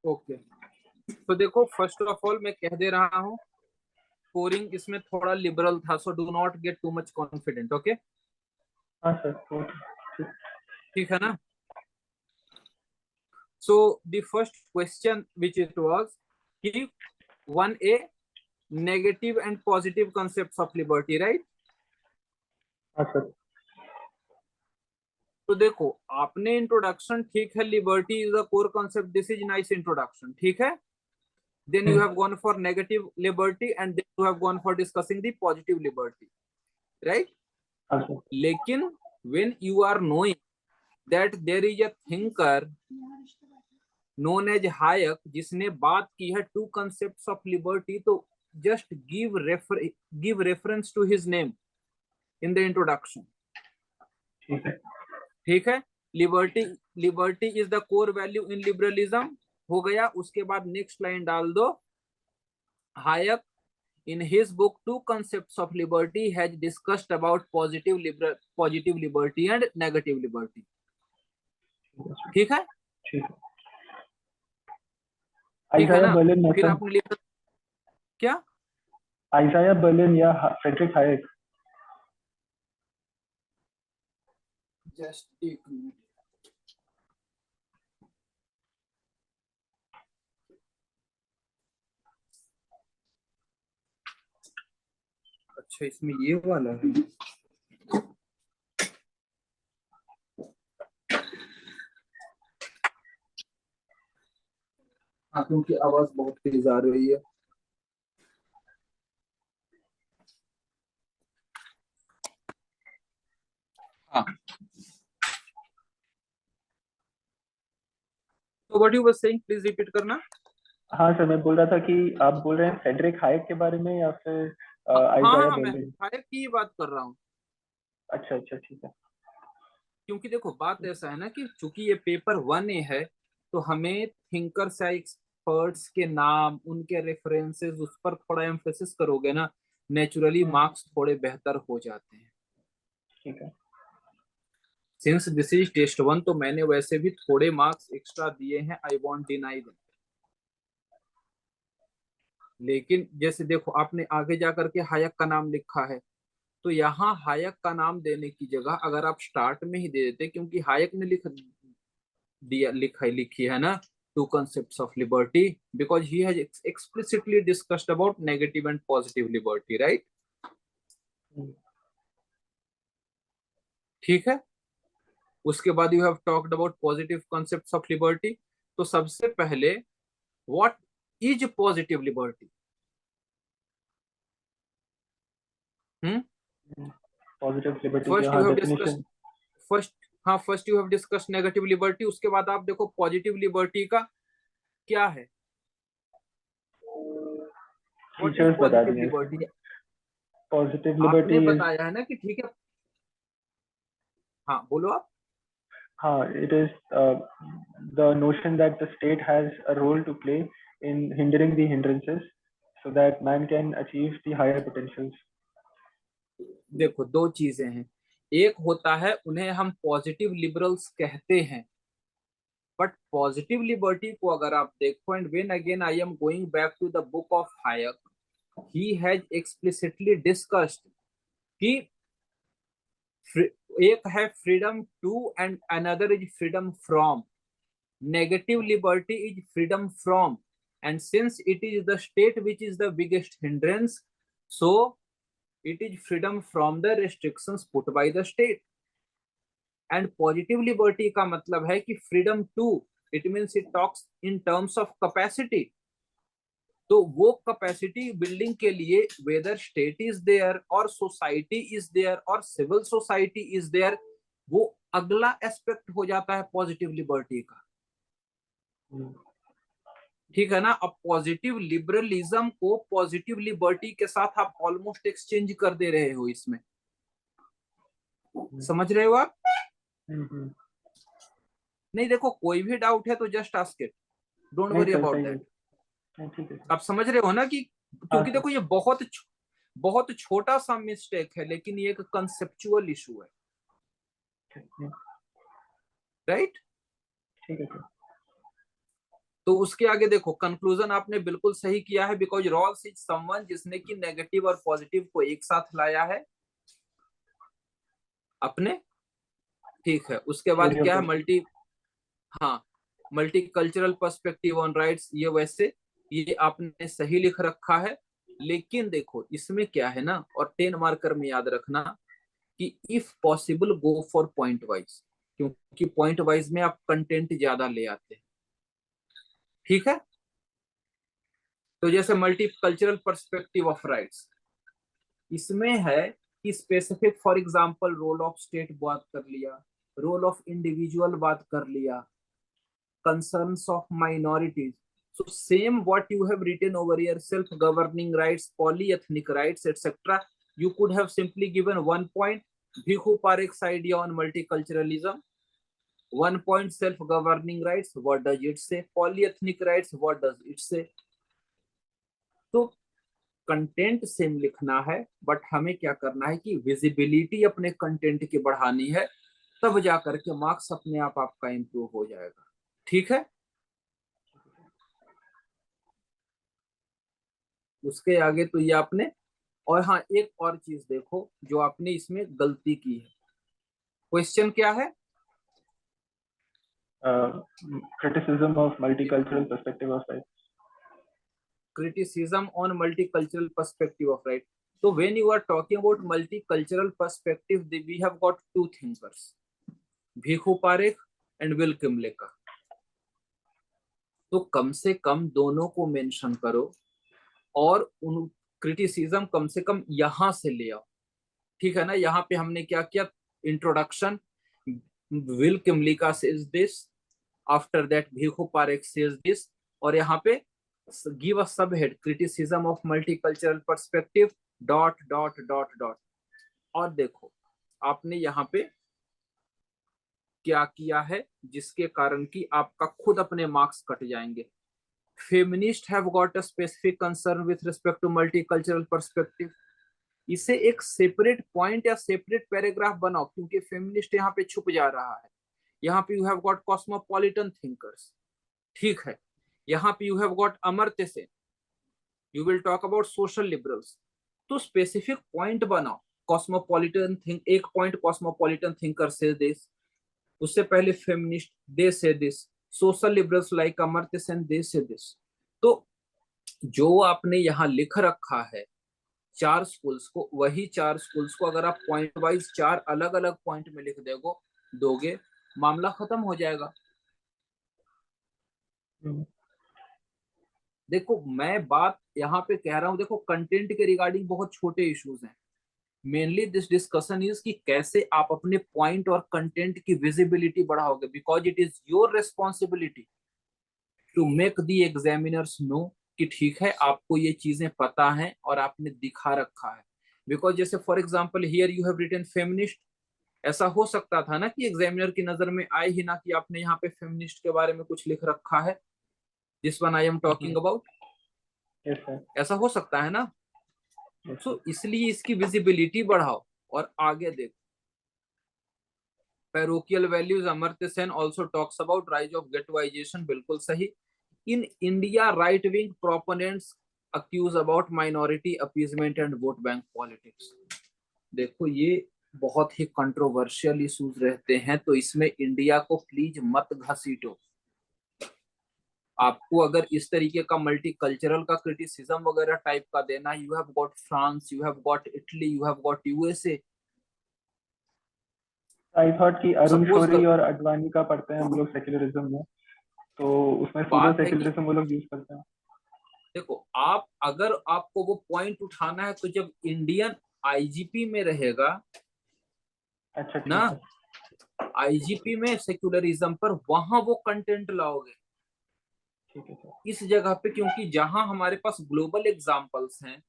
Okay, तो देखो first of all मैं कह दे रहा हूँ, स्कोरिंग इसमें थोड़ा लिबरल था, so do not get too much confident. Okay, हाँ सर, ठीक। ठीक है ना। So the first question which it was कि 1A negative and positive concepts of liberty, right. हाँ सर। तो देखो आपने इंट्रोडक्शन, ठीक है, liberty is the core concept, this is nice introduction, ठीक है। Then you have gone for negative liberty and then you have gone for discussing the positive liberty, right. हाँ sir. लेकिन when you are knowing that there is a thinker known as Hayek जिसने बात की है to concepts of liberty, तो just give reference to his name in the introduction, ठीक है। ठीक है। Liberty is the core value in liberalism, हो गया। उसके बाद नेक्स्ट लाइन डाल दो, Hayek in his book Two Concepts of Liberty has discussed about positive liberty and negative liberty, ठीक है, ठीक है। ठीक है आइजाया ना। बर्लिन फिर सर, आपने लिखा क्या, आइजाया बर्लिन या फ्रेडरिक हायक। जस्ट एक मिनट, अच्छा इसमें ये वाला है। हाँ, क्योंकि आवाज बहुत तेज आ रही है। हाँ, तो what you were saying, please repeat करना। हाँ सर, मैं बोल रहा था कि आप बोल रहे हैं फ्रेडरिक हायक के बारे में या फिर हाँ हाँ आइजाया हाँ, मैं बर्लिन। हायक की बात कर रहा हूँ। अच्छा अच्छा, ठीक है। क्योंकि देखो बात ऐसा है ना कि चूंकि ये पेपर 1A है, तो हमें थिंकर्स या एक्सपर्ट्स के नाम, उनके रेफरेंसेस, उस पर थोड़ा एम्फेसिस करोगे ना, नेचुरली मार्क्स थोड़े बेहतर हो जाते हैं। ठीक है। सिंस दिस इज टेस्ट 1, तो मैंने वैसे भी थोड़े मार्क्स एक्स्ट्रा दिए हैं, आई वॉन्ट डिनाई देम। लेकिन जैसे देखो आपने आगे जाकर के हायक का नाम लिखा है, तो यहाँ हायक का नाम देने की जगह अगर आप स्टार्ट में ही दे देते, क्योंकि हायक ने लिखी है ना to concepts of liberty, because he has explicitly discussed about negative and positive liberty, right? ठीक है। उसके बाद you have talked about positive concepts of liberty। तो सबसे पहले what is positive liberty? Positive liberty की फर्स्ट यू हाँ have discuss definition. First हाँ, first you have discuss negative liberty, उसके बाद आप देखो पॉजिटिव लिबर्टी का क्या है, व्हाट इज फीचर्स बता पॉजिटिव दिए इसके। लिबर्टी। पॉजिटिव आपने लिबर्टी इज, बताया है ना कि ठीक है, हाँ बोलो आप। हाँ, it is the notion that the state has a role to play in hindering the hindrances so that man can achieve the higher potentials. देखो दो चीजें हैं, एक होता है उन्हें हम पॉजिटिव लिबरल्स कहते हैं, बट पॉजिटिव लिबर्टी को अगर आप देखो, and when again I am going back to the book of Hayek, he has explicitly discussed कि एक है freedom to and another is freedom from. Negative liberty is freedom from, and since it is the state which is the biggest hindrance, so it is freedom from the restrictions put by the state। And positive liberty का मतलब है कि freedom to, it means it talks in terms of capacity. तो वो capacity building के लिए whether state is there और society is there और सिविल सोसाइटी इज देयर, वो अगला एस्पेक्ट हो जाता है पॉजिटिव लिबर्टी का, ठीक है ना। अब पॉजिटिव लिबरलिज्म को पॉजिटिव लिबर्टी के साथ आप ऑलमोस्ट एक्सचेंज कर दे रहे हो इसमें, समझ रहे हो आप। नहीं देखो कोई भी डाउट है तो जस्ट आस्क इट, डोंट नहीं वरी सर, अबाउट सही है। दैट। नहीं, ठीक है सर। आप समझ रहे हो ना कि, हाँ क्योंकि सर। देखो ये बहुत छोटा सा मिस्टेक है, लेकिन ये एक कंसेप्चुअल इशू है, राइट। ठीक है सर। तो उसके आगे देखो, कंक्लूजन आपने बिल्कुल सही किया है, बिकॉज रॉल्स इज समवन जिसने कि नेगेटिव और पॉजिटिव को एक साथ लाया है अपने। ठीक है, उसके बाद theory of क्या है, justice. हाँ, मल्टीकल्चरल पर्सपेक्टिव ऑन राइट्स, ये वैसे ये आपने सही लिख रखा है। लेकिन देखो इसमें क्या है ना, और 10 मार्कर में याद रखना कि if possible go for point wise, क्योंकि पॉइंट वाइज में आप कंटेंट ज्यादा ले आते हैं। ठीक है, तो जैसे मल्टीकल्चरल पर्सपेक्टिव ऑफ राइट्स, इसमें है कि specific, for example role of state बात कर लिया, रोल ऑफ इंडिविजुअल बात कर लिया, concerns of minorities. So same what you have written over here, self-governing rights, polyethnic rights, etc. You could have simply given 1 point, Bhikhu Parekh's idea on multiculturalism. 1 point, self-governing rights, what does it say? Polyethnic rights, what does it say? तो content same लिखना है, but हमें क्या करना है कि visibility अपने content की बढ़ानी है, तब जाकर के मार्क्स अपने आप आपका इंप्रूव हो जाएगा। ठीक है, उसके आगे तो ये आपने, और हाँ एक और चीज देखो जो आपने इसमें गलती की है। क्वेश्चन क्या है? uh, Criticism of multicultural perspective of life. Criticism on multicultural perspective of right. तो when you are talking about multicultural perspective, we have got two thinkers, Bhikhu Parekh and Will Kymlicka. तो कम से कम दोनों को मेंशन करो, और उन क्रिटिसिज्म कम से कम यहां से ले आओ। ठीक है ना, यहाँ पे हमने क्या किया, introduction, Will Kymlicka says this, after that Bhikhu Parekh says this, और यहाँ पे give a sub head, criticism of multicultural perspective dot dot dot dot. और देखो आपने यहाँ पे क्या किया है, जिसके कारण कि आपका खुद अपने मार्क्स कट जाएंगे। Feminist have got a specific concern with respect to multicultural perspective, इसे एक सेपरेट पॉइंट या सेपरेट पैराग्राफ बनाओ, क्योंकि फेमिनिस्ट यहाँ पे छुप जा रहा है। यहाँ पे you have got cosmopolitan thinkers, ठीक है, यहाँ पे you have got Amartya Sen, you will talk about social liberals. तो स्पेसिफिक पॉइंट बनाओ, कॉस्मोपॉलिटन थिंक, एक point cosmopolitan thinker say this, उससे पहले feminist they say this, social liberals like Amartya Sen they say this. तो जो आपने यहाँ लिख रखा है 4 स्कूल्स को, वही 4 स्कूल्स को अगर आप पॉइंट वाइज 4 अलग अलग पॉइंट में लिख दोगे, मामला खत्म हो जाएगा। देखो मैं बात यहाँ पे कह रहा हूँ, देखो कंटेंट के रिगार्डिंग बहुत छोटे इश्यूज हैं, मेनली दिस डिस्कशन इज कि कैसे आप अपने पॉइंट और कंटेंट की विजिबिलिटी बढ़ाओगे, because it is your responsibility to make the examiners know कि ठीक है आपको ये चीजें पता है और आपने दिखा रखा है। बिकॉज जैसे for example here you have written feminist, ऐसा हो सकता था ना कि एग्जामिनर की नजर में आए ही ना कि आपने यहाँ पे फेमिनिस्ट के बारे में कुछ लिख रखा है, जिस one I am talking about. Yes, sir. ऐसा हो सकता है ना। Yes, सो sir. इसलिए इसकी विजिबिलिटी बढ़ाओ और आगे देखो। Parochial values, Amartya Sen also talks about rise of ghettoization, बिल्कुल सही। In India right wing proponents accuse about minority appeasement and vote bank politics. देखो ये बहुत ही कंट्रोवर्शियल इश्यूज रहते हैं, तो इसमें इंडिया को प्लीज मत घसीटो। आपको अगर इस तरीके का मल्टीकल्चरल का क्रिटिसिज्म वगैरह टाइप का देना, you have got France, you have got Italy, you have got USA. I thought कि अरुण सपोज शौरी करो, और अडवाणी का पढ़ते हैं हम लोग सेक्युलरिज्म में, तो उसमें सूडो बात है कि सेक्युलरिज्म वो लोग यूज करते हैं। देखो आप अगर आपको वो पॉइंट उठाना है, तो जब इंडियन आईजीपी में रहेगा अच्छा, ना, ठीक है। आईजीपी में सेक्युलरिज्म पर, वहां वो कंटेंट लाओगे ठीक है सर। इस जगह पे, क्योंकि जहां हमारे पास ग्लोबल एग्जांपल्स हैं,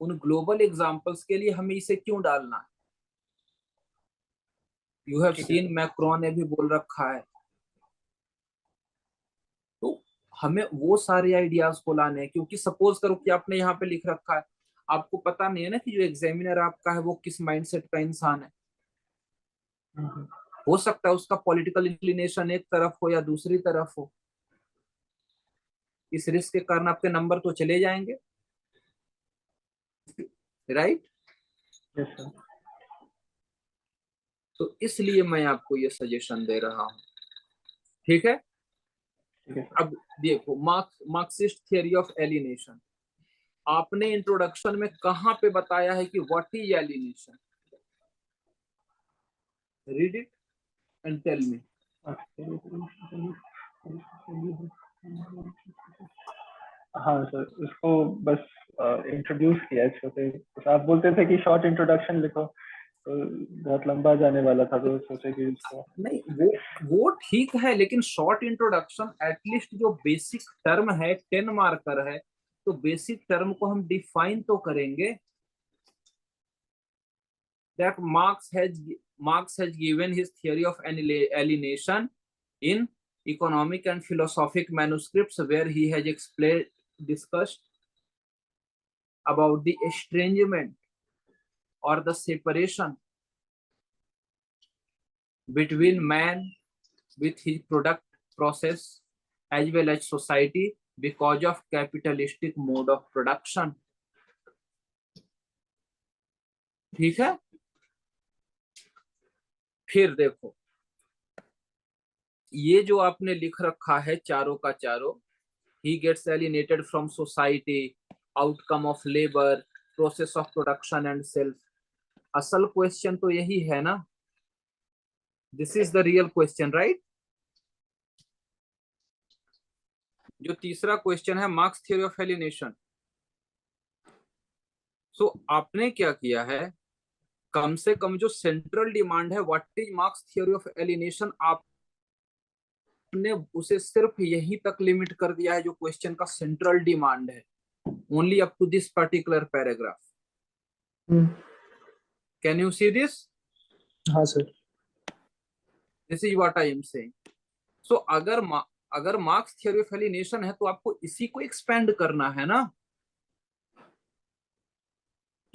उन ग्लोबल एग्जांपल्स के लिए हमें इसे क्यों डालना है। यू हैव ठीक है सीन सर। मैक्रो ने भी बोल रखा है। तो हमें वो सारे आइडियाज को लाने हैं, क्योंकि सपोज करो कि आपने यहाँ पे लिख रखा है, आपको पता नहीं है ना कि जो एग्जामिनर आपका है वो किस माइंडसेट का इंसान है। हम्म, हो सकता है उसका पॉलिटिकल इंक्लिनेशन एक तरफ हो या दूसरी तरफ हो। इस रिस्क के कारण आपके नंबर तो चले जाएंगे, राइट? Yes, sir. तो इसलिए मैं आपको ये सजेशन दे रहा हूं, ठीक है? ठीक है सर. अब देखो, मार्क्सिस्ट थियरी ऑफ एलिनेशन, आपने इंट्रोडक्शन में कहां पे बताया है कि what is alienation? Read it and tell me. हाँ सर, उसको बस इंट्रोड्यूस किया है छोटे. तो आप बोलते थे कि शॉर्ट इंट्रोडक्शन लिखो, तो बहुत लंबा जाने वाला था, तो सोचे कि इसको. नहीं, वो ठीक है, लेकिन शॉर्ट इंट्रोडक्शन एटलीस्ट जो बेसिक टर्म है 10 मार्कर है, तो बेसिक टर्म को हम डिफाइन तो करेंगे. That Marx has given his theory of alienation in economic and philosophic manuscripts, where he has discussed about the estrangement or the separation between man with his product process as well as society because of capitalistic mode of production. ठीक है? फिर देखो, ये जो आपने लिख रखा है चारों का चारों, he gets alienated from society, outcome of labor, process of production and self. असल क्वेश्चन तो यही है ना? This is the real question, right? जो तीसरा क्वेश्चन है मार्क्स थ्योरी ऑफ एलिनेशन. सो आपने क्या किया है, कम से कम जो सेंट्रल डिमांड है what is marks theory of alienation, आपने उसे सिर्फ यहीं तक लिमिट कर दिया है जो क्वेश्चन का सेंट्रल डिमांड है, only up to this particular paragraph. Can you see this? हाँ sir. This is what I am saying. So अगर मार्क्स थ्योरी ऑफ एलिनेशन है तो आपको इसी को एक्सपेंड करना है ना,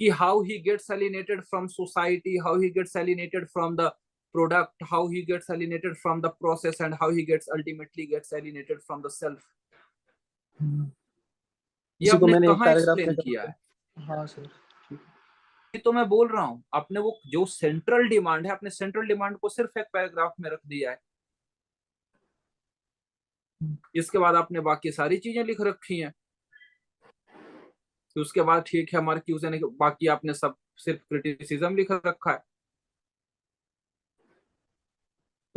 कि how he gets alienated from society, how he gets alienated from the product, how he gets alienated from the process, and how he ultimately gets alienated from the self. ये इसी को आपने मैंने एक कहाँ पैराग्राफ एक्सप्लेन में किया है? हाँ सर. ये तो मैं बोल रहा हूँ, आपने वो जो सेंट्रल डिमांड है, अपने सेंट्रल डिमांड को सिर्फ एक पैराग्राफ में रख दिया है. इसके बाद आपने बाकी सारी चीजें लिख रखी हैं. तो उसके बाद ठीक है, मार्क्यूज ने बाकी आपने सब सिर्फ क्रिटिसिज्म लिख रखा है.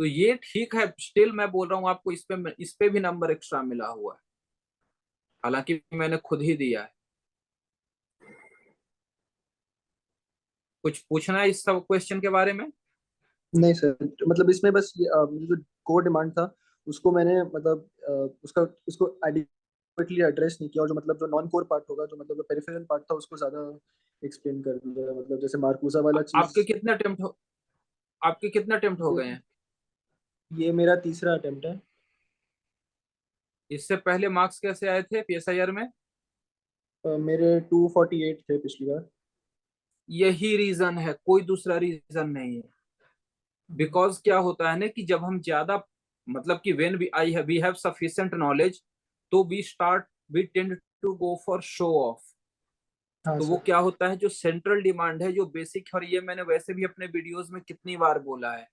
तो ये ठीक है, स्टिल मैं बोल रहा हूँ आपको इस पे भी नंबर एक्स्ट्रा मिला हुआ है, हालांकि मैंने खुद ही दिया है. कुछ पूछना है इस सब क्वेश्चन के बारे में? नहीं सर, मतलब इसमें बस ये जो कोर डिमांड था उसको मैंने मतलब उसको एडिक्वेटली एड्रेस नहीं किया, और जो मतलब जो नॉन कोर पार्ट होगा, जो मतलब जो पेरिफेरल पार्ट था उसको ज्यादा एक्सप्लेन कर दिया. मतलब जैसे मार्कुसा वाला आपके चीज. कितने अटेम्प्ट हो गए हैं? ये मेरा तीसरा अटेम्प्ट है. इससे पहले मार्क्स कैसे आए थे पीएसआईआर में? मेरे 248 थे पिछली बार. यही रीजन है, कोई दूसरा रीजन नहीं है. बिकॉज क्या होता है ना कि जब हम ज्यादा, मतलब कि when we have sufficient knowledge, तो we tend to go for show off. हाँ तो वो सर. क्या होता है, जो सेंट्रल डिमांड है, जो बेसिक, और ये मैंने वैसे भी अपने वीडियोस में कितनी बार बोला है,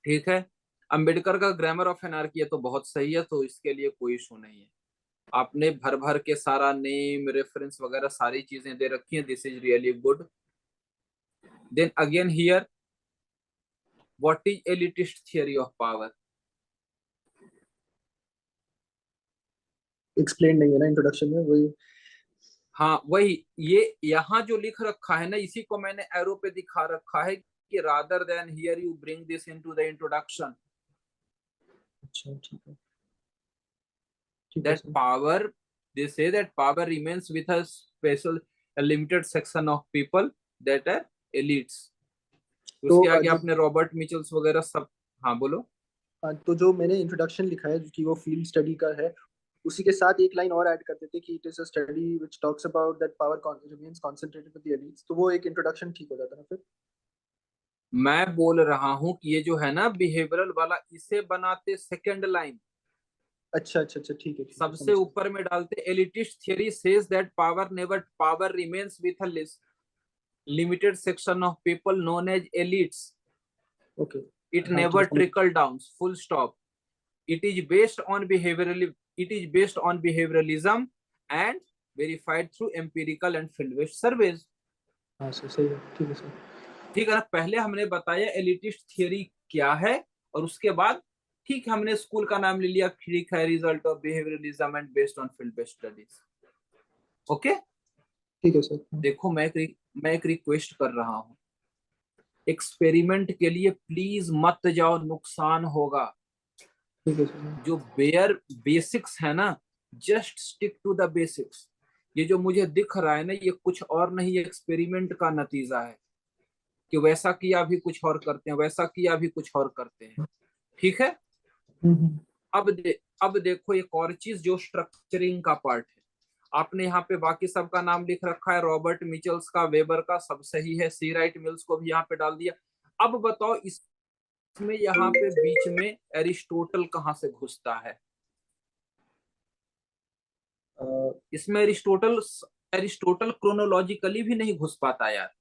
ठीक है? अंबेडकर का ग्रामर ऑफ एनार्की है तो बहुत सही है, तो इसके लिए कोई इशू नहीं है. आपने भर भर के सारा नेम रेफरेंस वगैरह सारी चीजें दे रखी हैं, this is really good. Then again here, what is elitist theory of power? Explain नहीं है ना इंट्रोडक्शन में, वही. हाँ वही, ये यहाँ जो लिख रखा है ना, इसी को मैंने एरो पे दिखा रखा है कि rather than here you bring this into the introduction, अच्छा ठीक है. ठीक है that sir. power, they say that power remains with a limited section of people, that are elites. तो उसके आगे जो आपने रॉबर्ट मिचल्स वगैरह सब. हाँ बोलो. तो जो मैंने इंट्रोडक्शन लिखा है कि वो फील्ड स्टडी का है, उसी के साथ एक लाइन और ऐड कर देते कि it is a study which talks about that power remains concentrated with the elites, तो वो एक इंट्रोडक्शन ठीक हो जाता ना फिर. मैं बोल रहा हूं कि ये जो है ना बिहेवियरल वाला, इसे बनाते सेकेंड लाइन, अच्छा अच्छा अच्छा, ठीक है सबसे समझ गया। ऊपर में डालते elitist theory says that power remains with a limited section of people known as elites. Okay. It हाँ ठीक never है समझ trickle down. Full stop. It is based on behavioralism and verified through empirical and field-based surveys. हाँ sir, सही है, ठीक है sir. ठीक है ना, पहले हमने बताया एलिटिस्ट थियरी क्या है, और उसके बाद ठीक हमने स्कूल का नाम ले लिया, ठीक है, result of behaviourism and based on field based studies. Okay, ठीक है सर। देखो मैं एक रिक्वेस्ट कर रहा हूँ, एक्सपेरिमेंट के लिए प्लीज मत जाओ, नुकसान होगा। ठीक है सर। जो बेसिक्स है ना, just stick to the basics. ये जो मुझे दिख रहा है ना, ये कुछ और नहीं, एक्सपेरिमेंट का नतीजा है कि वैसा किया भी कुछ और करते हैं, वैसा किया भी कुछ और करते हैं। ठीक है, हम्म। अब देखो एक और चीज जो स्ट्रक्चरिंग का पार्ट है। आपने यहाँ पे बाकी सबका नाम लिख रखा है, रॉबर्ट मिचल्स का, वेबर का, सब सही है, सी राइट मिल्स को भी यहाँ पे डाल दिया। अब बताओ इसमें यहाँ पे बीच में एरिस्टोटल कहाँ से घुसता है? इसमें एरिस्टोटल क्रोनोलॉजिकली भी नहीं घुस पाता यार।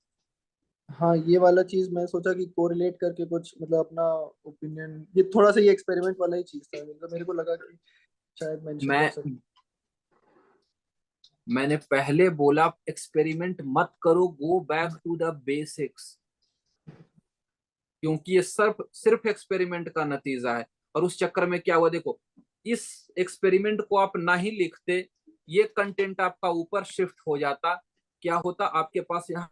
हाँ, ये वाला चीज मैं सोचा कि कोरिलेट करके कुछ मतलब अपना ओपिनियन, ये थोड़ा सा ये एक्सपेरिमेंट वाला ही चीज था, मतलब मेरे को लगा कि शायद मेंशन कर मैं सकते। मैंने पहले बोला एक्सपेरिमेंट मत करो, go back to the basics, क्योंकि ये सिर्फ एक्सपेरिमेंट का नतीजा है। और उस चक्कर में क्या हुआ, देखो इस एक्सपेरिमेंट को आप ना ही लिखते, ये कंटेंट आपका ऊपर शिफ्ट हो जाता, क्या होता, आपके पास यहाँ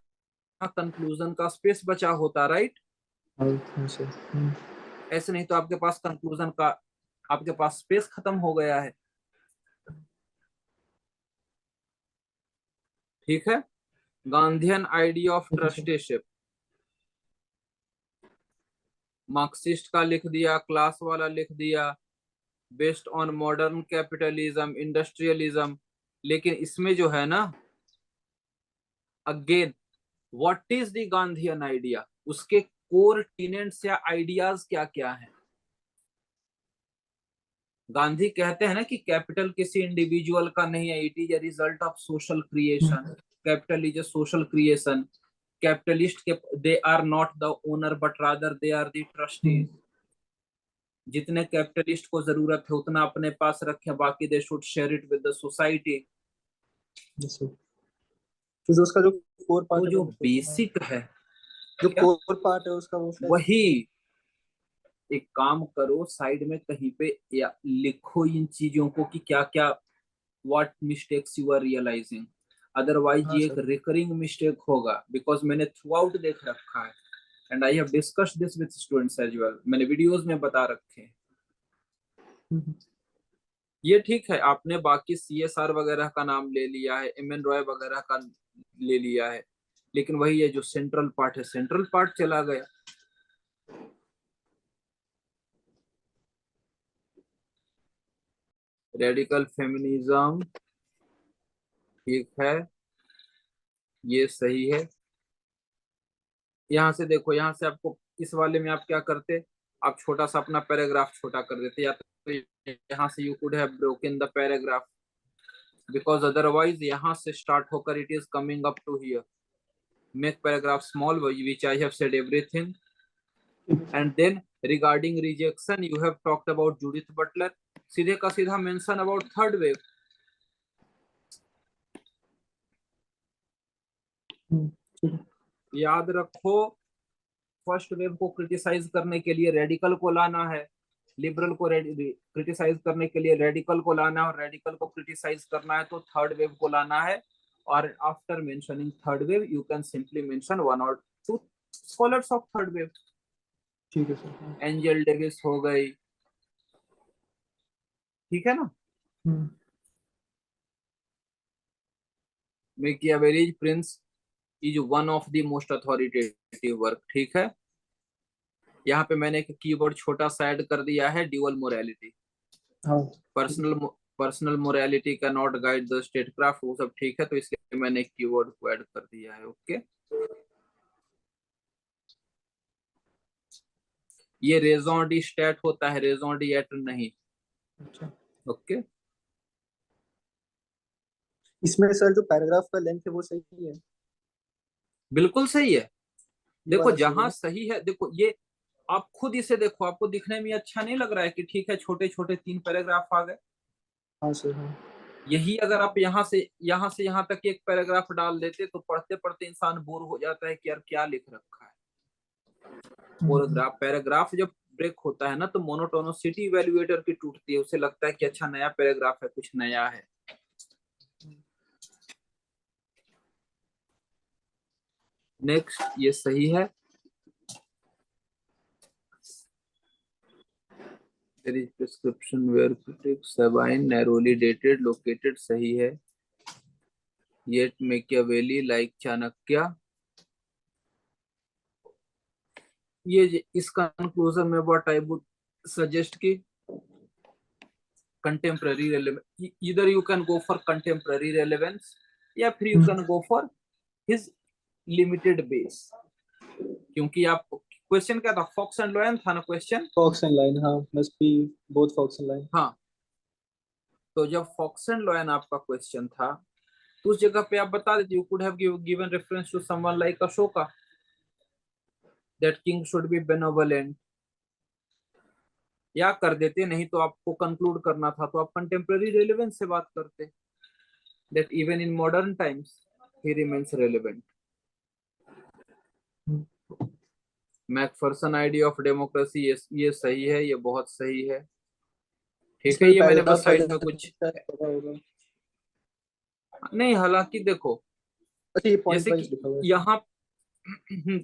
कंक्लूजन का स्पेस बचा होता, राइट? हाँ सर। ऐसे नहीं तो आपके पास कंक्लूजन का, आपके पास स्पेस खत्म हो गया है। ठीक है, गांधीयन आइडिया ऑफ ठीक है सर। ट्रस्टीशिप, मार्क्सिस्ट का लिख दिया, क्लास वाला लिख दिया, based on modern capitalism, industrialism. लेकिन इसमें जो है ना, again what is the Gandhian idea, उसके कोर टीनेंट्स या आइडियाज क्या क्या है? गांधी कहते हैं ना कि कैपिटल किसी इंडिविजुअल का नहीं है, it is a result of social creation, capital is a social creation, capitalist के they are not the owner but rather they are the trustees. जितने कैपिटलिस्ट को जरूरत है उतना अपने पास रखे, बाकी they should share it with the society. Yes sir. फिर उसका जो कोर पार्ट तो है जो वो, हाँ, बेसिक है, जो क्या कोर पार्ट है उसका वो शायद। वही, एक काम करो साइड में कहीं पे या लिखो इन चीजों को कि क्या क्या, what mistakes you are realising, otherwise हाँ ये एक सर। रिकरिंग मिस्टेक होगा, बिकॉज मैंने थ्रू आउट देख रखा है and I have discussed this with students as well, मैंने वीडियोस में बता रखे हैं। ये ठीक है, आपने बाकी CSR वगैरह का नाम ले लिया है, MN रॉय वगैरह का ले लिया है, लेकिन वही है जो सेंट्रल पार्ट है, सेंट्रल पार्ट चला गया। रेडिकल फेमिनिज्म, ठीक है, ये सही है। यहाँ से देखो, यहाँ से आपको इस वाले में आप क्या करते, आप छोटा सा अपना पैराग्राफ छोटा कर देते, या तो यहाँ से you could have broken the paragraph, because otherwise यहाँ से स्टार्ट होकर it is coming up to here. Make paragraph small, which I have said everything. And then regarding rejection, you have talked about Judith Butler. सीधे का सीधा mention about third wave. याद रखो, first wave को criticise करने के लिए radical को लाना है, लिबरल को क्रिटिसाइज करने के लिए रेडिकल को लाना है, और रेडिकल को क्रिटिसाइज करना है तो थर्ड वेव को लाना है। और after mentioning third wave you can simply mention one और two scholars of third wave. ठीक है सर। एंजल डेविस हो गई, ठीक है ना। Machiavelli Prince is one of the most authoritative work, ठीक है। यहाँ पे मैंने एक कीवर्ड छोटा सा ऐड कर दिया है, ड्यूअल मोरालिटी। हाँ personal morality can not guide the statecraft, वो सब ठीक है, तो इसलिए मैंने एक कीवर्ड को ऐड कर दिया है। ओके, ये रेजोन डी स्टैट होता है, रेजोन डी एट नहीं। अच्छा। ओके इसमें सर जो पैराग्राफ का लेंथ है वो सही है, बिल्कुल सही है। ये देखो वाला सही है जहां ना? सही है, देखो ये आप खुद इसे देखो, आपको दिखने में अच्छा नहीं लग रहा है कि ठीक है छोटे छोटे 3 पैराग्राफ आ गए। हाँ सर हाँ। यही अगर आप यहाँ से यहाँ तक एक पैराग्राफ डाल देते तो पढ़ते पढ़ते इंसान बोर हो जाता है कि यार क्या लिख रखा है। और ग्राफ पैराग्राफ जब ब्रेक होता है ना तो मोनोटोनोसिटी इवैल्यूएटर की टूटती है, उसे लगता है कि अच्छा नया पैराग्राफ है, कुछ नया है। नेक्स्ट, ये सही है। There is prescription where critics Sabine narrowly dated located सही है। Yet Machiavelli like चाणक्य, ये इस कंक्लूजन में व्हाट आई वुड सजेस्ट की कंटेम्प्ररी रेलेवेंस, इधर you can go for contemporary relevance या फिर you can go for his limited base. क्योंकि आप क्वेश्चन क्या था, फॉक्स एंड लॉयन था ना क्वेश्चन। फॉक्स एंड लाइन, हाँ, must be both fox and lion. हाँ, तो जब फॉक्स एंड लॉयन आपका क्वेश्चन था तो उस जगह पे आप बता देते you could have given reference to someone like Ashoka that king should be benevolent, या कर देते। नहीं तो आपको कंक्लूड करना था तो आप कंटेम्प्रेरी रेलेवेंस से बात करते, that even in modern times he remains relevant. Macpherson idea of democracy, ये सही है, ये बहुत सही है। ठीक है, इसमें ये मैंने बस पैराग्राफ का साइड में लेंथ कुछ पता होगा। नहीं, हालांकि देखो अच्छा ये पॉइंट जैसे वाइज कि लिखा हुआ है सर। यहाँ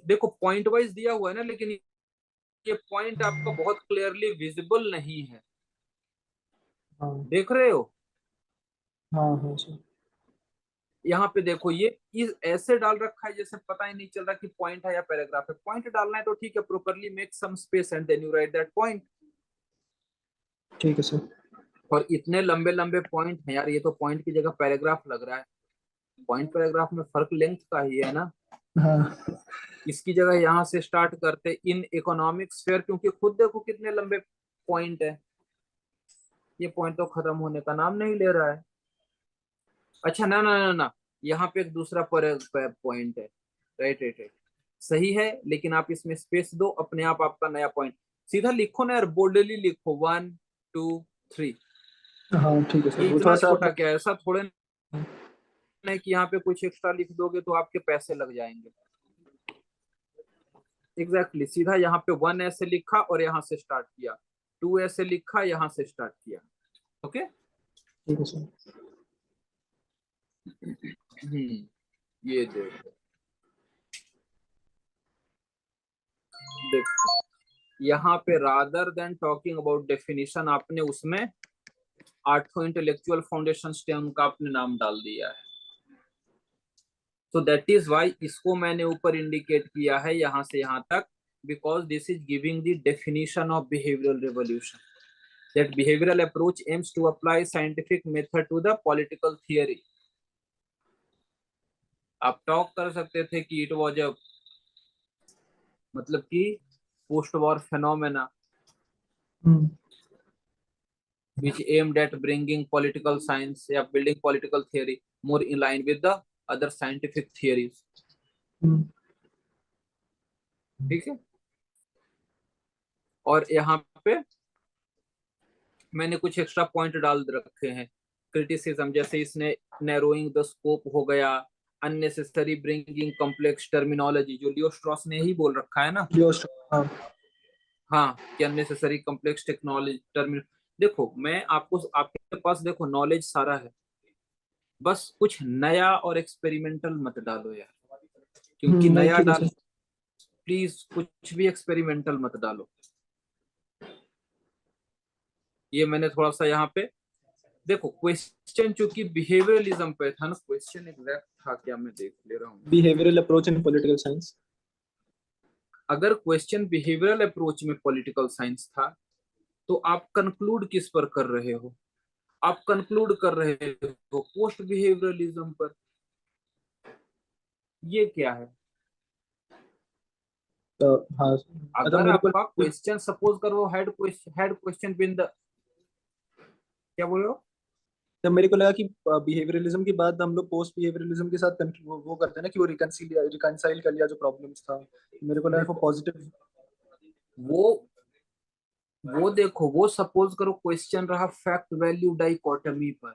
देखो पॉइंट वाइज दिया हुआ है ना, लेकिन ये पॉइंट आपका बहुत क्लियरली विजिबल नहीं है, हाँ देख रहे हो। हाँ हाँ सर। यहाँ पे देखो ये इस ऐसे डाल रखा है जैसे पता ही नहीं चल रहा कि पॉइंट है या पैराग्राफ है। पॉइंट डालना है तो ठीक है, properly make some space and then you write that point. ठीक है सर। और इतने लंबे लंबे पॉइंट हैं यार, ये तो पॉइंट की जगह पैराग्राफ लग रहा है। पॉइंट पैराग्राफ में फर्क लेंथ का ही है ना। हाँ इसकी जगह यहाँ से स्टार्ट करते इन इकोनॉमिक स्फेयर, क्योंकि खुद देखो कितने लंबे पॉइंट है, ये पॉइंट तो खत्म होने का नाम नहीं ले रहा है। अच्छा ना ना ना ना, यहाँ पे एक दूसरा पॉइंट है, राइट राइट राइट, सही है। लेकिन आप इसमें स्पेस दो, अपने आप आपका नया पॉइंट सीधा लिखो ना यार, बोल्डली लिखो 1 2 3। हाँ ठीक है ये सर, वो इतना थोड़ा सा छोटा क्या है, ऐसा थोड़े ना है कि यहाँ पे कुछ एक्स्ट्रा लिख दोगे तो आपके पैसे लग जाएंगे। एग्जैक्टली सीधा यहाँ पे 1 ऐसे लिखा और यहाँ से स्टार्ट किया, 2 ऐसे लिखा यहाँ से स्टार्ट किया। ओके ठीक है सर। ये देखो, देखो यहाँ पे rather than talking about definition आपने उसमें 8 इंटेलेक्चुअल फाउंडेशन स्टेम का आपने नाम डाल दिया है। तो दैट इज वाई इसको मैंने ऊपर इंडिकेट किया है यहाँ से यहाँ तक, because this is giving the definition of behavioural revolution, that behavioural approach aims to apply scientific method to the political theory. आप टॉक कर सकते थे कि इट वॉज अ मतलब कि post war phenomena which aimed at bringing political science या building political theory more in line with the other scientific theories। ठीक है, और यहाँ पे मैंने कुछ एक्स्ट्रा पॉइंट डाल रखे हैं क्रिटिसिज्म, जैसे इसने नैरोइंग द स्कोप हो गया, अननेसेसरी ब्रिंगिंग कॉम्प्लेक्स टर्मिनोलॉजी, जो लियो स्ट्रॉस ने ही बोल रखा है ना। हाँ हाँ, कि अननेसेसरी कॉम्प्लेक्स टेक्नोलॉजी टर्मिनल। देखो मैं आपको, आपके पास देखो नॉलेज सारा है, बस कुछ नया और एक्सपेरिमेंटल मत डालो यार, क्योंकि नहीं नया ठीक है डाल, सर। प्लीज कुछ भी एक्सपेरिमेंटल मत डालो। ये मैंने थोड़ा सा यहाँ पे देखो, क्वेश्चन चूंकि बिहेवियरलिज्म पे था ना, क्वेश्चन एग्जैक्ट था क्या, मैं देख ले रहा हूँ। Behavioural approach in political science. अगर क्वेश्चन बिहेवियरल अप्रोच में पॉलिटिकल साइंस था तो आप कंक्लूड किस पर कर रहे हो, आप कंक्लूड कर रहे हो पोस्ट बिहेवियरलिज्म पर। ये क्या है, तो हाँ मतलब अगर मेरे को आपका क्वेश्चन सपोज करो हैड क्वेश्चन बिन द क्या बोल रहे हो? जब मेरे को लगा कि बिहेवियरलिज्म के बाद हम लोग पोस्ट बिहेवियरलिज्म के साथ वो करते हैं ना कि वो रिकंसाइल कर लिया जो प्रॉब्लम्स था, मेरे को लगा वो देखो, पॉजिटिव। वो देखो, वो सपोज करो क्वेश्चन रहा फैक्ट वैल्यू डाइकोटमी पर,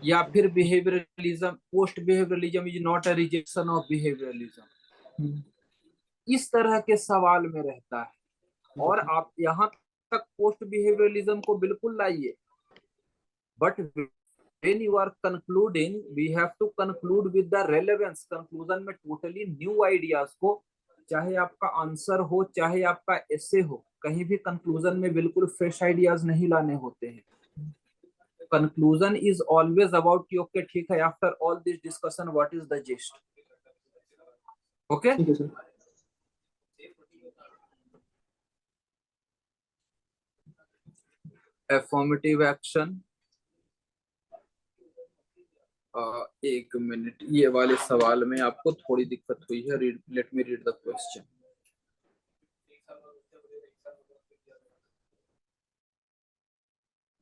या फिर behaviourism, post behaviourism is not a rejection of behaviourism, इस तरह के सवाल में रहता है। और आप यहाँ तक पोस्ट बिहेवियरलिज्म को बिल्कुल लाइए, but when you are concluding we have to conclude with the relevance। Conclusion में टोटली न्यू आइडियाज को, चाहे आपका आंसर हो चाहे आपका एसे हो, कहीं भी कंक्लूजन में बिल्कुल फ्रेश आइडियाज नहीं लाने होते हैं। कंक्लूजन इज ऑलवेज अबाउट कि ओके ठीक है, after all this discussion what is the gist. Okay, ठीक है सर। एफर्मेटिव एक्शन, एक मिनट, ये वाले सवाल में आपको थोड़ी दिक्कत हुई है। Let me read the question.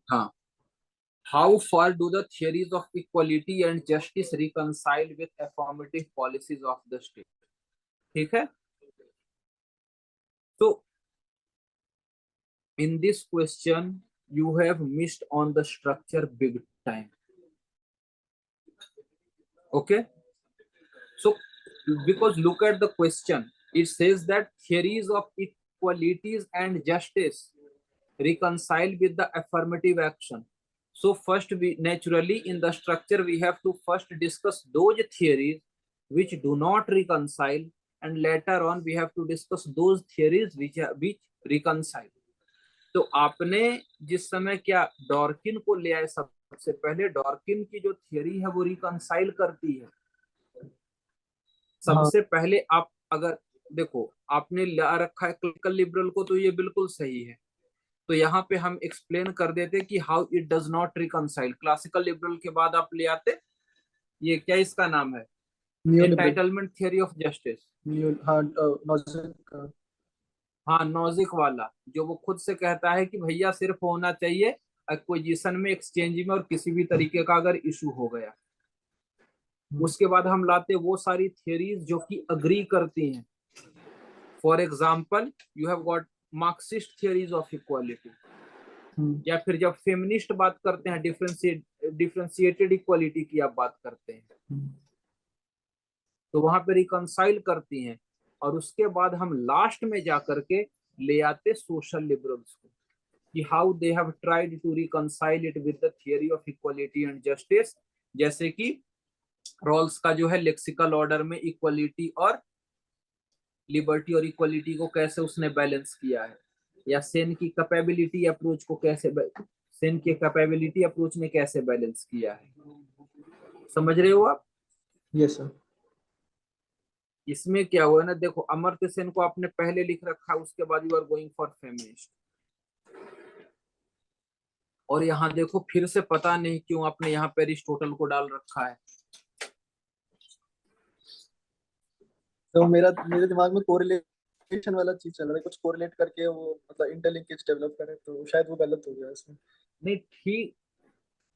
हाँ, how far do the theories of equality and justice reconcile with affirmative policies of the state. ठीक है, तो in this question you have missed on the structure big time। Okay, so because look at the question, it says that theories of equalities and justice reconcile with the affirmative action। So first, we naturally in the structure we have to first discuss those theories which do not reconcile, and later on we have to discuss those theories which reconcile। तो आपने जिस समय क्या डॉर्किन को ले आए, सबसे पहले डॉर्किन की जो थियरी है वो रिकंसाइल करती है। सबसे पहले आप अगर देखो, आपने ला रखा है क्लरिकल लिबरल को, तो ये बिल्कुल सही है। तो यहाँ पे हम एक्सप्लेन कर देते कि how it does not reconcile. Classical liberal के बाद आप ले आते, ये क्या इसका नाम है, एंटाइटलमेंट थियरी ऑफ जस्टिस। हाँ, नॉजिक वाला, जो वो खुद से कहता है कि भैया सिर्फ होना चाहिए एक्विजिशन में, एक्सचेंज में, और किसी भी तरीके का अगर इशू हो गया। उसके बाद हम लाते वो सारी थियरीज जो कि अग्री करती हैं। For example you have got Marxist theories of equality, या फिर जब फेमिनिस्ट बात करते हैं डिफरेंशिएटेड इक्वालिटी की आप बात करते हैं, तो वहां पे रिकंसाइल करती हैं। और उसके बाद हम लास्ट में जाकर के ले आते सोशल लिबरल्स को, कि how they have tried to reconcile it with the theory of equality and justice. जैसे कि रॉल्स का जो है लेक्सिकल ऑर्डर में इक्वालिटी और लिबर्टी और इक्वालिटी को कैसे उसने बैलेंस किया है, या सेन की कैपेबिलिटी अप्रोच को कैसे, सेन के कैपेबिलिटी अप्रोच ने कैसे बैलेंस किया है। समझ रहे हो आप? Yes sir. इसमें क्या हुआ ना, देखो अमर्त्य सेन को आपने पहले लिख रखा है, उसके बाद you are going for feminist. और यहाँ देखो फिर से पता नहीं क्यों आपने यहाँ पे अरिस्टोटल को डाल रखा है। तो मेरे दिमाग में कोरिलेशन वाला चीज चल रहा है, कुछ कोरिलेट करके वो मतलब इंटरलिंकेज डेवलप करे, तो शायद वो गलत हो गया इसमें। नहीं, ठीक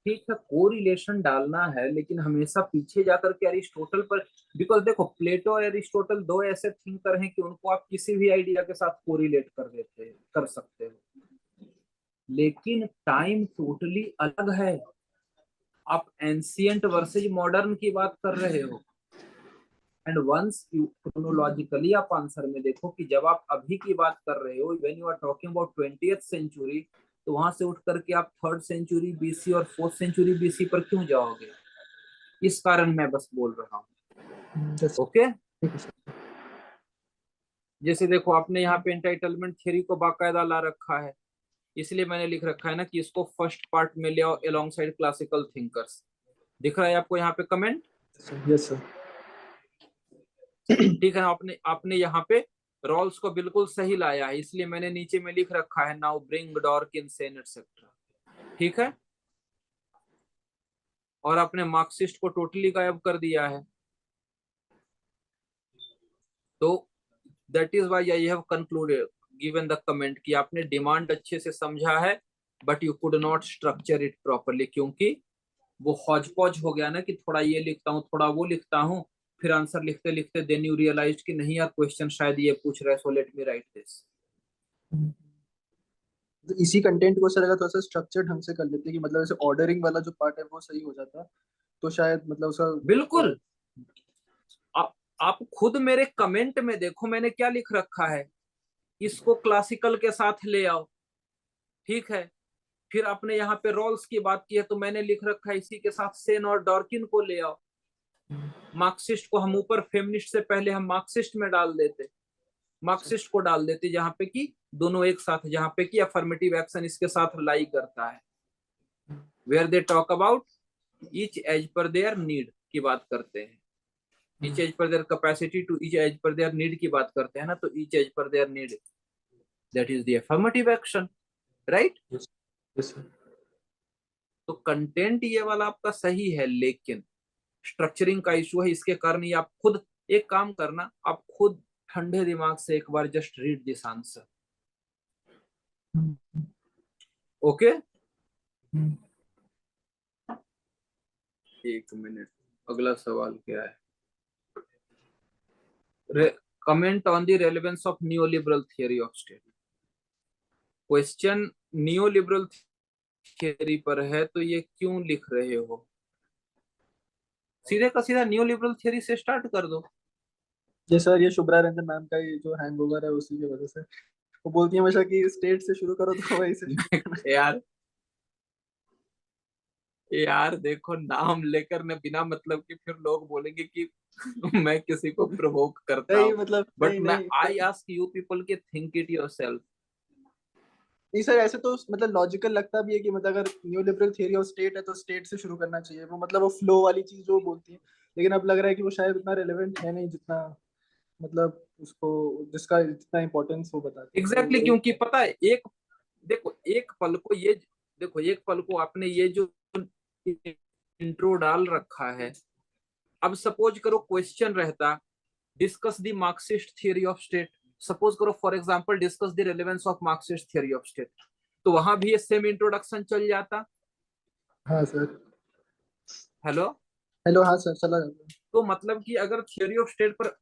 ठीक है, कोरिलेशन डालना है, लेकिन हमेशा पीछे जाकर के अरिस्टोटल पर, बिकॉज देखो प्लेटो और अरिस्टोटल दो ऐसे थिंकर हैं कि उनको आप किसी भी आइडिया के साथ कोरिलेट कर सकते हो, लेकिन टाइम टोटली अलग है। आप एंशियंट वर्सेज मॉडर्न की बात कर रहे हो, एंड वंस यू क्रोनोलॉजिकली आप आंसर में देखो कि जब आप अभी की बात कर रहे हो, when you are talking about 20th century, तो वहां से उठ करके आप 3rd सेंचुरी बीसी और 4th सेंचुरी बीसी पर क्यों जाओगे? इस कारण मैं बस बोल रहा हूँ। ओके, जैसे देखो आपने यहाँ पे एंटाइटलमेंट थ्योरी को बाकायदा ला रखा है, इसलिए मैंने लिख रखा है ना कि इसको फर्स्ट पार्ट में ले आओ अलोंगसाइड क्लासिकल थिंकर्स। दिख रहा है आपको यहाँ पे कमेंट? Yes sir. ठीक है ना, आपने यहाँ पे रॉल्स को बिल्कुल सही लाया है, इसलिए मैंने नीचे में लिख रखा है नाउ ब्रिंग डॉर्किन, सेन एटसेट्रा। ठीक है, और आपने मार्क्सिस्ट को टोटली गायब कर दिया है। तो that is why I have concluded given the comment कि आपने डिमांड अच्छे से समझा है, but you could not structure it properly, क्योंकि वो हौज पौज हो गया ना कि थोड़ा ये लिखता हूँ थोड़ा वो लिखता हूँ, फिर आंसर लिखते लिखते देन यू रियलाइज कि नहीं यार क्वेश्चन शायद ये पूछ रहा है, so let me right this. तो इसी कंटेंट को सर अगर थोड़ा सा स्ट्रक्चर ढंग से कर लेते कि मतलब ऐसे ऑर्डरिंग वाला जो पार्ट है वो सही हो जाता, तो शायद मतलब उसका बिल्कुल। आप खुद मेरे कमेंट में देखो मैंने क्या लिख रखा है, इसको क्लासिकल के साथ ले आओ, ठीक है। फिर आपने यहाँ पे रॉल्स की बात की है तो मैंने लिख रखा है इसी के साथ सेन और डॉर्किन को ले आओ। मार्क्सिस्ट को हम ऊपर, फेमिनिस्ट से पहले हम मार्क्सिस्ट में डाल देते, मार्क्सिस्ट को डाल देते जहां पे कि दोनों एक साथ, जहां पे कि अफर्मेटिव एक्शन इसके साथ लाई करता है, where they talk about each as per their need की बात करते हैं, each as per their capacity to each as per their need की बात करते हैं ना, तो each as per their need, that is the affirmative action, right. yes, sir. तो कंटेंट ये वाला आपका सही है, लेकिन स्ट्रक्चरिंग का इशू है, इसके कारण ये आप खुद एक काम करना, आप खुद ठंडे दिमाग से एक बार just read this answer, okay. एक मिनट, अगला सवाल क्या है? Comment on the relevance of neoliberal theory of state. Question neoliberal theory पर है तो ये क्यों लिख रहे हो? सीधे का सीधा नियोलिबरल थियरी से स्टार्ट कर दो। ये सर ये शुभ्रा रंजन मैम का ही जो हैंगओवर है उसी की वजह से वो बोलती है हमेशा कि स्टेट से शुरू करो तो वही से शुरू करना। यार यार देखो, नाम लेकर न बिना मतलब कि फिर लोग बोलेंगे कि मैं किसी को प्रोवोक करता नहीं हूँ, मतलब बट नहीं मैं नहीं आई आस्क यू पीपल के थिंक इट योरसेल्फ। नहीं सर, ऐसे तो मतलब लॉजिकल लगता भी है कि मतलब अगर new liberal theory of state है तो स्टेट से शुरू करना चाहिए, वो मतलब वो फ्लो वाली चीज जो वो बोलती है। लेकिन अब लग रहा है कि वो शायद उतना रेलेवेंट है नहीं जितना मतलब उसको जिसका जितना इम्पोर्टेंस वो बताती है, तो एग्जैक्टली वही। क्योंकि पता है, एक देखो एक पल को ये, देखो एक पल को आपने ये जो इंट्रो डाल रखा है, अब सपोज करो क्वेश्चन रहता discuss the Marxist theory of state, suppose करो for example discuss the relevance of Marxist theory of state, तो वहां भी ये सेम इंट्रोडक्शन चल जाता। हाँ सर। हेलो। हेलो, हाँ सर, चला जाता है। तो मतलब कि अगर थियरी ऑफ स्टेट पर,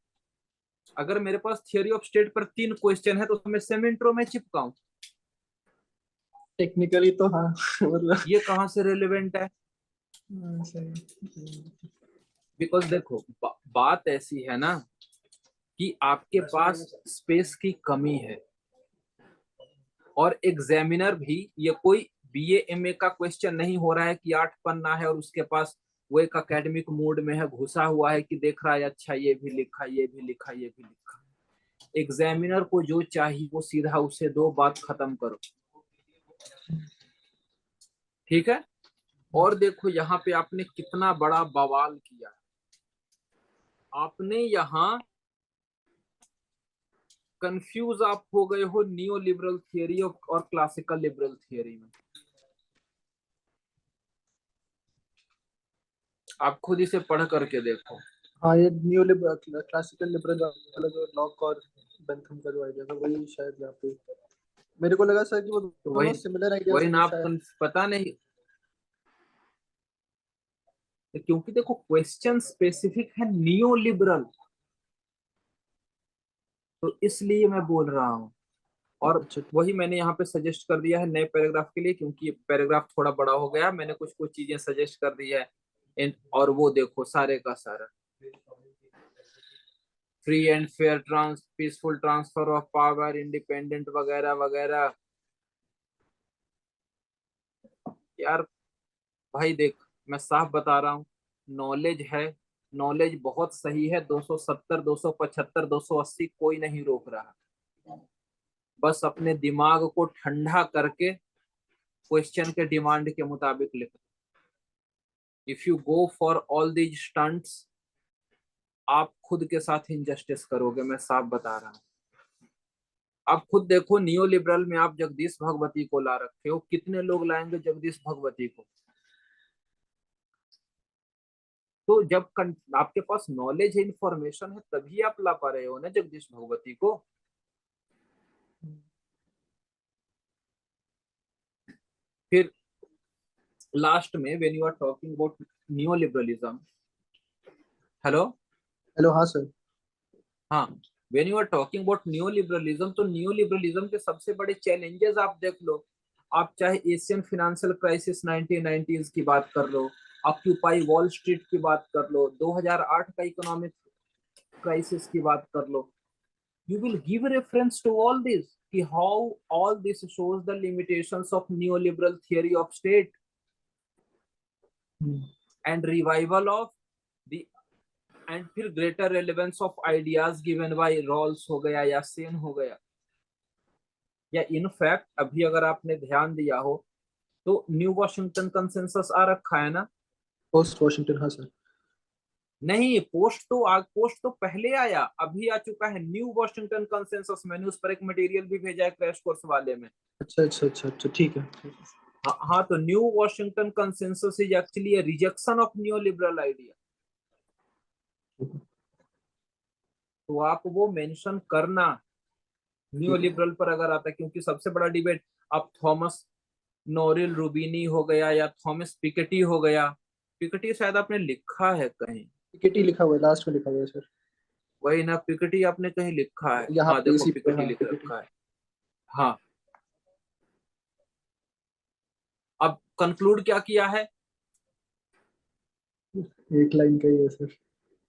अगर मेरे पास थियरी ऑफ स्टेट पर 3 क्वेश्चन है तो मैं सेम इंट्रो में चिपकाऊं, टेक्निकली तो हाँ मतलब ये कहां से रेलेवेंट है? सही। बिकॉज देखो बात ऐसी है ना कि आपके पास स्पेस की कमी है, और एग्जामिनर भी ये कोई बीए एमए का क्वेश्चन नहीं हो रहा है कि 8 पन्ना है और उसके पास वो एक एकेडमिक मूड में है, घुसा हुआ है कि देख रहा है अच्छा ये भी लिखा ये भी लिखा ये भी लिखा। एग्जामिनर को जो चाहिए वो सीधा उसे दो, बात खत्म करो, ठीक है। और देखो यहाँ पे आपने कितना बड़ा बवाल किया, आपने यहाँ कंफ्यूज आप हो गए हो नियो लिबरल थियरी और क्लासिकल लिबरल थियरी में। आप खुद इसे पढ़ करके देखो। हाँ, ये न्यू लिबरल क्लासिकल लिबरल वाला जो लॉक और बेंथम का जो आइडिया था वही शायद यहाँ पे मेरे को लगा सर कि वो तो दोनों वही सिमिलर आइडियाज वही थे ना, तो आप शायद। पता नहीं, क्योंकि देखो क्वेश्चन स्पेसिफिक है नियो लिबरल, तो इसलिए मैं बोल रहा हूँ। और अच्छा। वही मैंने यहाँ पे सजेस्ट कर दिया है नए पैराग्राफ के लिए, क्योंकि पैराग्राफ थोड़ा बड़ा हो गया, मैंने कुछ कुछ चीजें सजेस्ट कर दी है। और वो देखो सारे का सारा free and fair peaceful transfer of power, independent वगैरह वगैरह। यार भाई देख, मैं साफ बता रहा हूँ, नॉलेज है, नॉलेज बहुत सही है, 270 275 280 कोई नहीं रोक रहा, बस अपने दिमाग को ठंडा करके क्वेश्चन के डिमांड के मुताबिक लिखो। If you go for all these stunts, आप खुद के साथ इनजस्टिस करोगे, मैं साफ बता रहा हूँ। आप खुद देखो नियो लिबरल में आप जगदीश भगवती को ला रखे हो, कितने लोग लाएंगे जगदीश भगवती को? तो जब आपके पास नॉलेज है, इंफॉर्मेशन है, तभी आप ला पा रहे हो ना जगदीश भगवती को। फिर लास्ट में when you are talking about neoliberalism, hello, hello, हाँ सर। हाँ, when you are talking about neoliberalism, तो नियोलिबरलिज्म के सबसे बड़े चैलेंजेस आप देख लो। आप चाहे एशियन फिनेंशियल क्राइसिस 1990s की बात कर लो, ऑक्यूपाई वॉल स्ट्रीट की बात कर लो, 2008 का इकोनॉमिक क्राइसिस की बात कर लो, you will give reference to all this, कि how all this shows the limitations of neoliberal theory of state and revival of the and फिर greater relevance of ideas given by Rawls हो गया या सेन हो गया, या इनफैक्ट अभी अगर आपने ध्यान दिया हो तो न्यू वॉशिंगटन कंसेंसस आ रखा है ना। पोस्ट वॉशिंगटन, हाँ सर। नहीं, पोस्ट तो पहले आया, अभी आ चुका है न्यू वॉशिंगटन कंसेंसस। मैंने उस पर एक मटेरियल भी भेजा है क्रैश कोर्स वाले में। अच्छा अच्छा अच्छा अच्छा, ठीक है। हाँ हाँ, तो new Washington consensus is actually a rejection of new liberal idea. तो आप वो मेंशन करना न्यू लिबरल पर अगर आता है, क्योंकि सबसे बड़ा डिबेट अब थॉमस नोरिल रूबिनी हो गया या थॉमस पिकेटी हो गया। पिकेटी शायद आपने लिखा है कहीं, पिकेटी लिखा हुआ है, लास्ट में लिखा हुआ है सर। वही ना, पिकेटी आपने कहीं लिखा है। यहाँ हाँ पे देखो, इसी पे, पिकेटी हाँ, लिख पिकेटी। रखा है। हाँ, अब कंक्लूड क्या किया है, एक लाइन का ही है सर,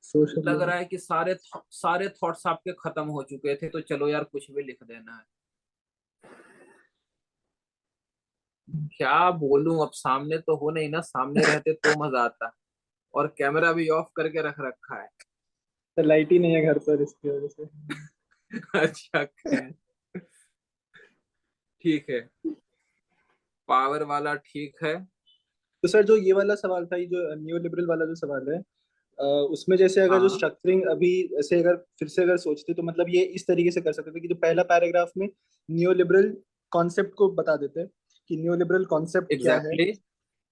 सोशल। लग रहा है कि सारे थॉट्स आपके खत्म हो चुके थे, तो चलो यार कुछ भी लिख देना है। क्या बोलूं, अब सामने तो हो नहीं ना, सामने रहते तो मजा आता। और कैमरा भी ऑफ करके रख रखा है। सर लाइट ही नहीं है घर पर, इसकी वजह से। अच्छा, खैर, ठीक है, पावर वाला ठीक है। तो सर जो ये वाला सवाल था, ये जो न्यू लिबरल वाला जो सवाल है, उसमें जैसे अगर जो हाँ स्ट्रक्चरिंग अभी ऐसे अगर फिर से अगर सोचते तो मतलब ये इस तरीके से कर सकते थे कि जो पहला पैराग्राफ में न्यू लिबरल कॉन्सेप्ट को बता देते कि न्यू लिबरल कॉन्सेप्ट क्या है। एग्जैक्टली exactly,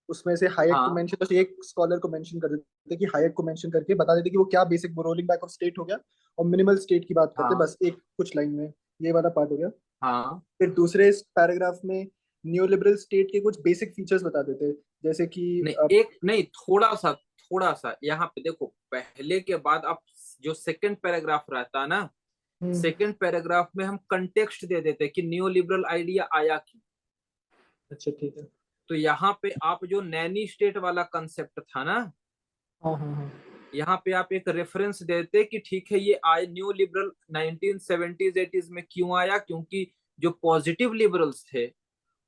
उसमें से हायेक को हाँ मेंशन, बस एक स्कॉलर को मेंशन कर देते कि हायेक को मेंशन करके बता देते कि वो क्या basic rolling back of state हो गया और मिनिमल स्टेट की बात करते, हाँ बस एक कुछ लाइन में। ये वाला पार्ट हो गया। हाँ। फिर दूसरे पैराग्राफ में न्यू लिबरल स्टेट के कुछ बेसिक फीचर्स बता देते, जैसे कि नहीं, एक नहीं, थोड़ा सा यहाँ पे देखो, पहले के बाद आप जो सेकंड पैराग्राफ रहता ना, सेकंड पैराग्राफ में हम कंटेक्स्ट दे देते कि न्यू लिबरल आइडिया आया क्यों। अच्छा ठीक है। तो यहाँ पे आप जो नैनी स्टेट वाला कंसेप्ट था ना, हाँ हाँ हाँ। यहाँ पे आप एक रेफरेंस देते कि ठीक है ये आए न्यू लिबरल 1970s 80s में क्यों आया, क्योंकि जो पॉजिटिव लिबरल्स थे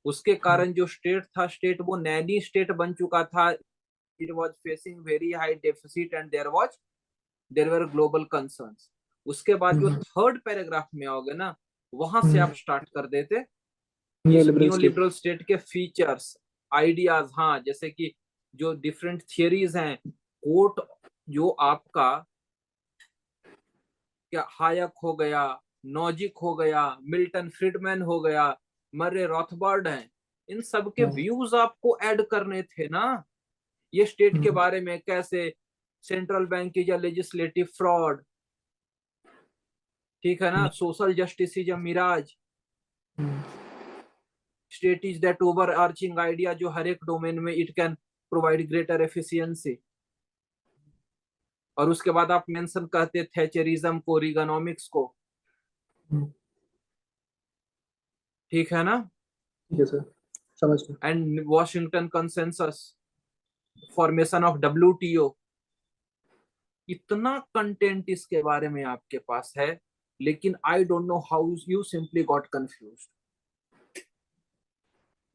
उसके कारण जो स्टेट था, स्टेट वो नैनी स्टेट बन चुका था। It was facing very high deficit and there were global concerns. उसके बाद जो थर्ड पैराग्राफ में आओगे ना, वहां से आप स्टार्ट कर देते न्यू इस liberal new state. Liberal state के फीचर्स, आइडियाज, हाँ, जैसे कि जो डिफरेंट थियरीज हैं, कोट जो आपका क्या हायक हो गया, नॉजिक हो गया, मिल्टन फ्रीडमैन हो गया, मर्रे रॉथबर्ड हैं, इन सब के व्यूज आपको ऐड करने थे ना। ये स्टेट के बारे में कैसे central bank is a legislative fraud, ठीक है ना, social justice is a mirage, state is that overarching idea जो हर एक डोमेन में it can provide greater efficiency. और उसके बाद आप मेंशन कहते थैचरिज्म को, रिगनॉमिक्स को, ठीक है ना, ठीक है सर, समझ गया। And Washington consensus, formation of WTO। इतना कंटेंट इसके बारे में आपके पास है, लेकिन I don't know how you simply got confused.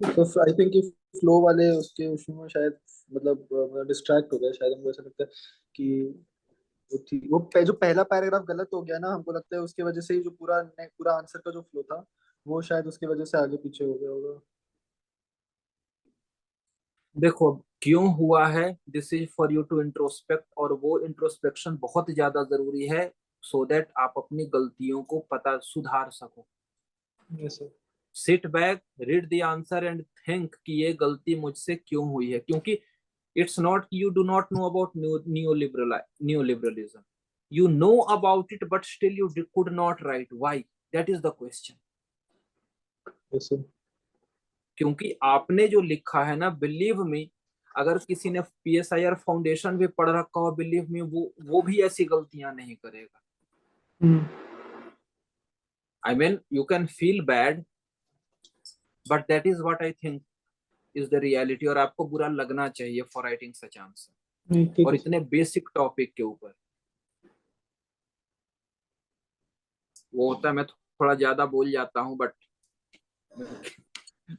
तो आई थिंक कि फ्लो वाले उसके उसमें शायद मतलब डिस्ट्रैक्ट हो गया शायद, हमको ऐसा लगता है कि जो पहला पैराग्राफ गलत हो गया ना, हमको लगता है उसके वजह से ही जो पूरा आंसर का जो फ्लो था वो शायद उसकी वजह से आगे पीछे हो गया होगा। देखो क्यों हुआ है, this is for you to introspect, और वो इंट्रोस्पेक्शन बहुत ज्यादा जरूरी है सो दैट आप अपनी गलतियों को पता सुधार सको। Yes sir. Sit back, read the answer and think कि ये गलती मुझसे क्यों हुई है, क्योंकि it's not you do not know about new liberalism, you know about it but still you could not write, why? That is the question. Yes sir. क्योंकि आपने जो लिखा है ना, बिलीव मी, अगर किसी ने PSIR फाउंडेशन भी पढ़ रखा हो, बिलीव मी, वो भी ऐसी गलतियां नहीं करेगा। I mean, you can feel bad, but that is what I think is the reality, और आपको बुरा लगना चाहिए for writing such answer, ठीक और है सर। इतने बेसिक टॉपिक के ऊपर। वो होता है मैं थोड़ा ज्यादा बोल जाता हूँ, बट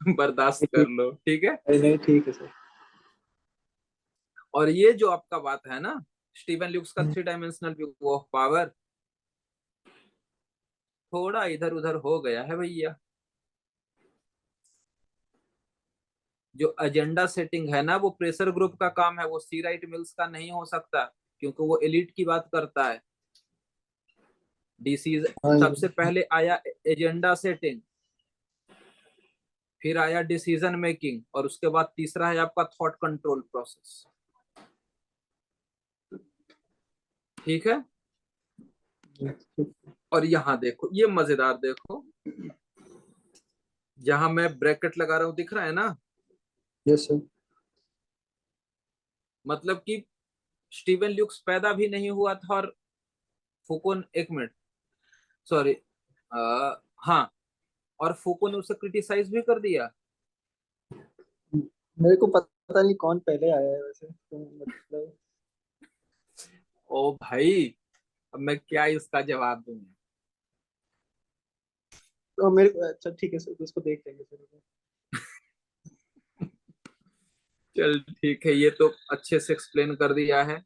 बर्दाश्त कर ठीक, लो, ठीक है। नहीं ठीक है सर। और ये जो आपका बात है ना, स्टीवन ल्यूक्स का 3 डायमेंशनल व्यू ऑफ पावर, थोड़ा इधर उधर हो गया है भैया। जो एजेंडा सेटिंग है ना, वो प्रेशर ग्रुप का काम है, वो सी राइट मिल्स का नहीं हो सकता, क्योंकि वो एलिट की बात करता है। डिसीज हाँ सबसे पहले आया एजेंडा सेटिंग, फिर आया डिसीजन मेकिंग, और उसके बाद तीसरा है आपका थॉट कंट्रोल प्रोसेस। ठीक है। और यहाँ देखो, ये मजेदार देखो, जहां मैं ब्रैकेट लगा रहा हूं, दिख रहा है ना, यस सर। मतलब कि स्टीवन ल्यूक्स पैदा भी नहीं हुआ था, और फूको, एक मिनट, सॉरी, हाँ, और फूको ने उसे क्रिटिसाइज भी कर दिया। मेरे को पता नहीं कौन पहले आया है वैसे, तो मतलब ओ भाई, अब मैं क्या इसका जवाब दूं। तो मेरे को अच्छा ठीक है सर, तो उसको देख लेंगे सर। चल ठीक है, ये तो अच्छे से एक्सप्लेन कर दिया है।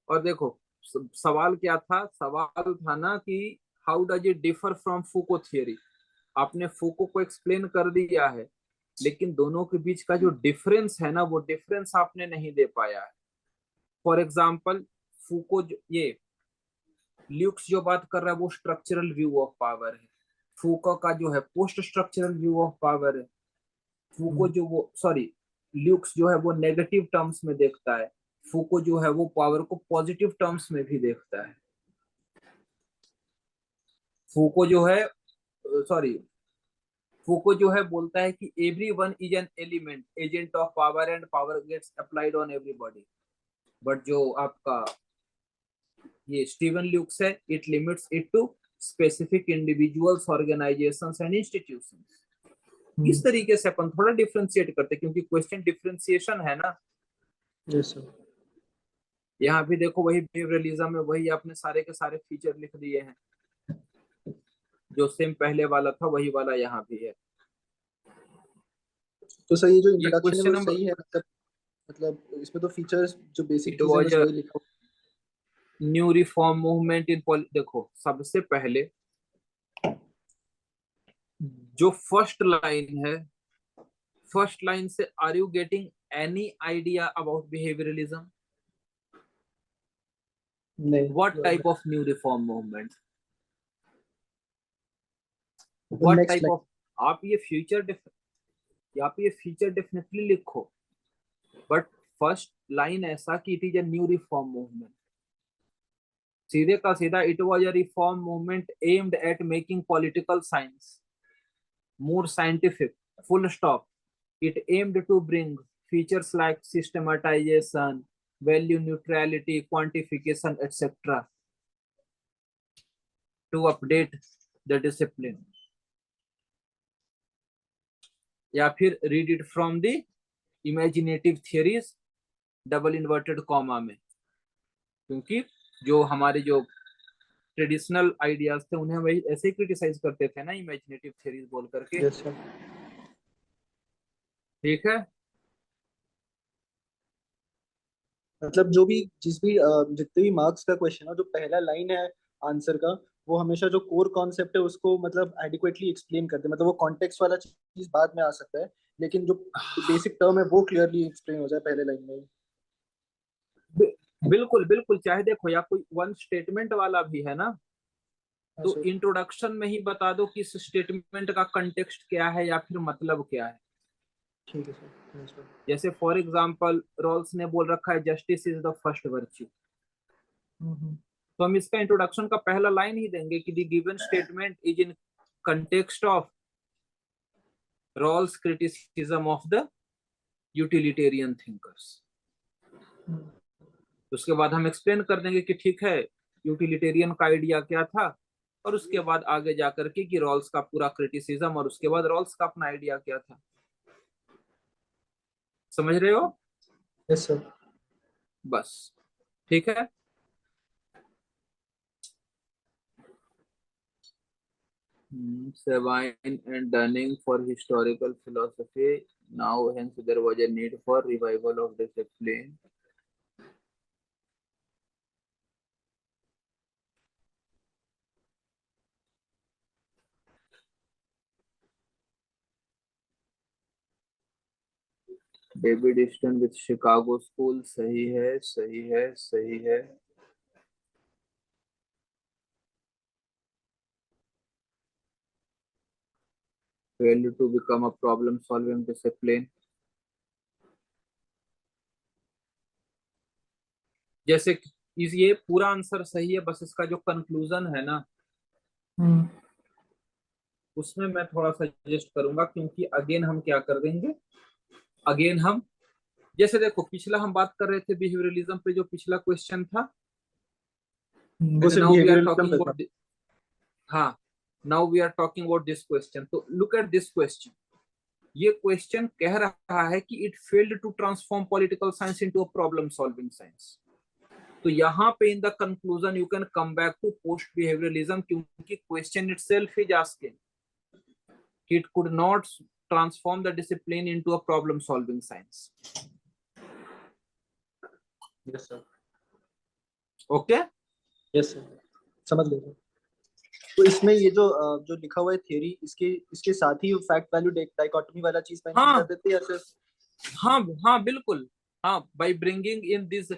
और देखो, सवाल क्या था, सवाल था ना कि how does it differ from Foucault theory. आपने फूको को एक्सप्लेन कर दिया है, लेकिन दोनों के बीच का जो डिफरेंस है ना, वो डिफरेंस आपने नहीं दे पाया है। फॉर एग्जाम्पल, फूको ये ल्यूक्स जो बात कर रहा है वो स्ट्रक्चरल व्यू ऑफ पावर है, फूको का जो है post structural view of power है। फूको जो वो सॉरी ल्यूक्स जो है वो नेगेटिव टर्म्स में देखता है, फूको जो है वो पावर को पॉजिटिव टर्म्स में भी देखता है। फूको जो है सॉरी फूको जो है बोलता है कि every one is an element agent of power and power gets applied on everybody. But जो आपका ये स्टीवन ल्यूक्स है, it limits it to specific individuals, organisations and institutions. इस तरीके से अपन थोड़ा डिफ्रेंशिएट करते हैं, क्योंकि क्वेश्चन डिफ्रेंशिएशन है ना। Yes sir. यहाँ भी देखो, वही बिहेवियरलिज्म में वही आपने सारे के सारे फीचर लिख दिए हैं, जो सेम पहले वाला था वही वाला यहाँ भी है। तो सर ये जो ये इंट्रोडक्शन है क्वेश्चन वो नंबर, सही है, मतलब इसमें तो फीचर्स जो बेसिक इट चीजें वाज बस वही लिखा न्यू रिफॉर्म मूवमेंट इन देखो, सबसे पहले जो फर्स्ट लाइन है, फर्स्ट लाइन से are you getting any idea about behaviouralism? नहीं। What type of new reform movement, what next type line. Of, आप ये फीचर डेफिनेटली लिखो, बट फर्स्ट लाइन ऐसा कि it is a new reform movement. सीधे का सीधा, it was a reform movement aimed at making political science more scientific, full stop. It aimed to bring features like systematization, value neutrality, quantification, etc. to update the discipline. या फिर read it from the imaginative theories, double inverted comma में, क्योंकि जो हमारे जो traditional ideas थे उन्हें वही ऐसे ही क्रिटिसाइज करते थे ना, इमेजिनेटिव थ्योरीज बोल करके। Yes sir. ठीक है। मतलब जो भी जिस भी जितने भी मार्क्स का क्वेश्चन है, जो पहला लाइन है आंसर का, वो हमेशा जो कोर कॉन्सेप्ट है उसको मतलब एडिक्वेटली एक्सप्लेन करते हैं। मतलब वो कॉन्टेक्स्ट वाला चीज बाद में आ सकता है, लेकिन जो बेसिक टर्म है वो क्लियरली एक्सप्लेन हो जाए पहले लाइन में ही। बिल्कुल बिल्कुल, चाहे देखो या कोई वन स्टेटमेंट वाला भी है ना, हाँ तो सर। इंट्रोडक्शन में ही बता दो कि इस स्टेटमेंट का कंटेक्स्ट क्या है या फिर मतलब क्या है। ठीक है सर। Yes sir. जैसे फॉर एग्जांपल रॉल्स ने बोल रखा है justice is the first virtue, तो हम इसका इंट्रोडक्शन का पहला लाइन ही देंगे कि the given statement is in context of Rawls' criticism of the utilitarian thinkers. उसके बाद हम एक्सप्लेन कर देंगे कि ठीक है यूटिलिटेरियन का आइडिया क्या था, और उसके बाद आगे जाकर के कि रॉल्स का पूरा क्रिटिसिज्म, और उसके बाद रॉल्स का अपना आइडिया क्या था. समझ रहे हो? Yes sir. बस ठीक है. Sabine and Dunning for historical philosophy. Now, hence, there was a need for revival of discipline. David Easton with Chicago School. सही है, सही है, सही है. Failure to become a problem-solving discipline. जैसे ये पूरा आंसर सही है, बस इसका जो कंक्लूजन है ना, उसमें मैं थोड़ा सा सजेस्ट करूंगा, क्योंकि अगेन हम क्या कर देंगे, अगेन हम जैसे देखो पिछला हम बात कर रहे थे बिहेवियरलिज्म पे, जो पिछला क्वेश्चन था, वो सिर्फ now we are behavioral talking पे था. about हाँ, now we are talking about this question. तो look at this question. ये क्वेश्चन कह रहा है कि it failed to transform political science into a problem solving science. तो यहाँ पे in the conclusion you can come back to post behavioralism, क्योंकि question itself is asking it could not transform the discipline into a problem solving science. Yes sir. Okay? Yes sir, समझ गए. तो इसमें ये जो जो लिखा हुआ है थियरी, इसके साथ ही फैक्ट वैल्यू डाइकोटमी वाला चीज मेंशन हाँ. कर देते हैं या फिर? हाँ हाँ बिल्कुल. हाँ, by bringing in this,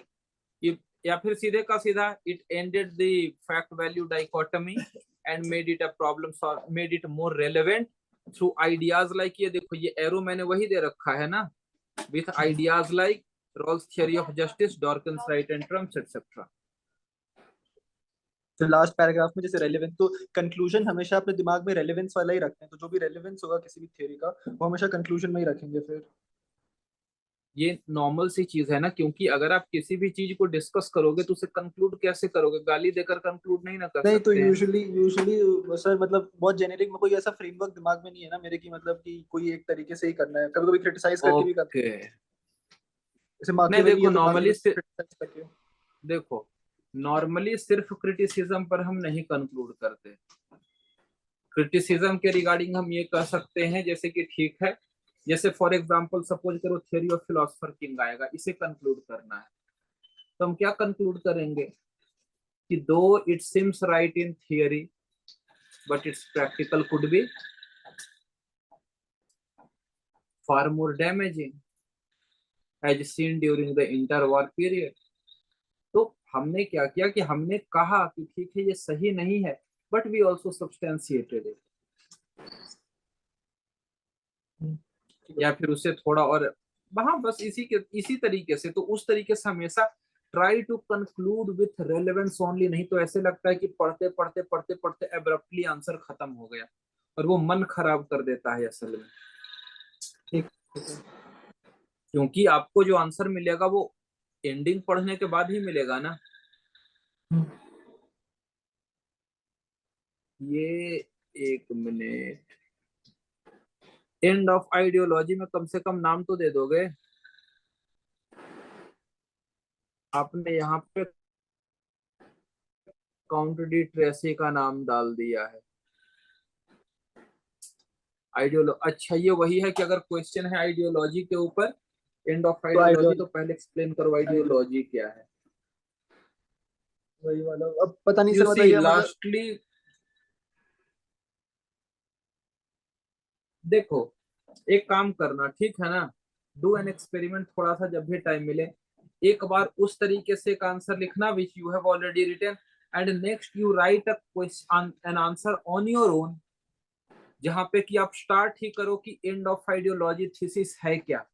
या फिर सीधे का सीधा it ended the fact value dichotomy and made it a problem solve, made it more relevant through ideas like, ये देखो ये एरो मैंने वही दे रखा है ना, with ideas like Rawls theory of justice, Dawkins right and terms etc. तो last paragraph में जैसे रेलेवेंस, तो कंक्लूजन हमेशा अपने दिमाग में रेलेवेंस वाला ही रखते हैं, तो जो भी रेलेवेंस होगा किसी भी थ्योरी का वो हमेशा कंक्लूजन में ही रखेंगे फिर. ये नॉर्मल सी चीज है ना, क्योंकि अगर आप किसी भी चीज को डिस्कस करोगे तो उसे कंक्लूड कैसे करोगे, गाली देकर कंक्लूड नहीं ना कर नहीं तो सकते हैं. यूजुअली सर मतलब बहुत जेनेरिक में कोई ऐसा फ्रेमवर्क दिमाग में नहीं है ना मेरे की, मतलब कि कोई एक तरीके से ही करना है, कभी कभी क्रिटिसाइज करके भी करते ओके. हैं. जैसे नहीं माकियावेली देखो है तो नॉर्मली माकियावेली क्रिटिसाइज करके. देखो नॉर्मली सिर्फ क्रिटिसिज्म पर हम नहीं कंक्लूड करते. क्रिटिसिज्म के रिगार्डिंग हम ये कह सकते हैं जैसे कि ठीक है, जैसे फॉर एग्जांपल सपोज करो थ्योरी ऑफ फिलोसफर किंग आएगा, इसे कंक्लूड करना है, तो हम क्या कंक्लूड करेंगे कि दो it seems right in theory but its practical could be far more damaging as seen during the interwar period. तो हमने क्या किया कि हमने कहा कि ठीक है ये सही नहीं है, but we also substantiated it, या फिर उसे थोड़ा और वहां बस इसी तरीके से. तो उस तरीके से हमेशा try to conclude with relevance only, नहीं तो ऐसे लगता है कि पढ़ते पढ़ते पढ़ते पढ़ते एब्रप्टली आंसर खत्म हो गया, और वो मन खराब कर देता है असल में. ठीक. क्योंकि आपको जो आंसर मिलेगा वो एंडिंग पढ़ने के बाद ही मिलेगा ना. ये एक मिनट, एंड ऑफ आइडियोलॉजी में कम से कम नाम तो दे दोगे. आपने यहाँ पे काउंट डी ट्रेसी का नाम डाल दिया है. अच्छा ये वही है कि अगर क्वेश्चन है आइडियोलॉजी के ऊपर, एंड ऑफ तो आइडियोलॉजी, तो पहले एक्सप्लेन करो आइडियोलॉजी क्या है. वही वाला. अब पता नहीं यू सर, सी बताइए मतलब. लास्टली देखो एक काम करना, ठीक है ना, डू एन एक्सपेरिमेंट, थोड़ा सा जब भी टाइम मिले एक बार उस तरीके से एक आंसर लिखना which you have already written, and next you write a question an answer on your own, जहां पे कि आप स्टार्ट ही करो कि एंड ऑफ आइडियोलॉजी थीसिस है क्या,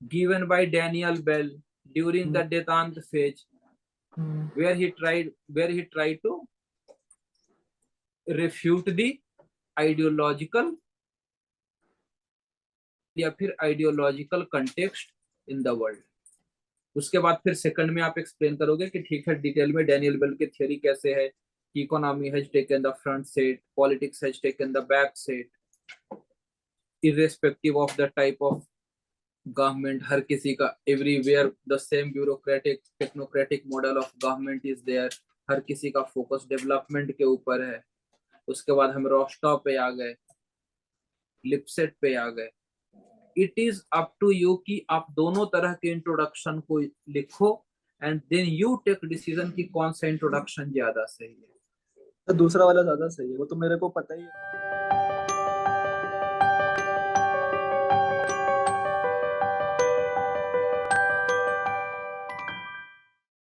given by Daniel Bell during the detente phase, where he tried to refute the ideological या फिर ideological context in the world. उसके बाद फिर सेकंड में आप एक्सप्लेन करोगे कि ठीक है डिटेल में डैनियल बेल की थ्योरी कैसे है कि economy has taken the front seat, politics has taken the back seat, irrespective of the type of government, हर किसी का everywhere the same bureaucratic technocratic model of government is there, हर किसी का फोकस डेवलपमेंट के ऊपर है। उसके बाद हम रोस्टॉव पे आ गए, लिपसेट पे आ गए। It is up to you कि आप दोनों तरह के इंट्रोडक्शन को लिखो and then you take decision कि कौन सा इंट्रोडक्शन ज्यादा सही है। तो दूसरा वाला ज्यादा सही है, वो तो मेरे को पता ही है।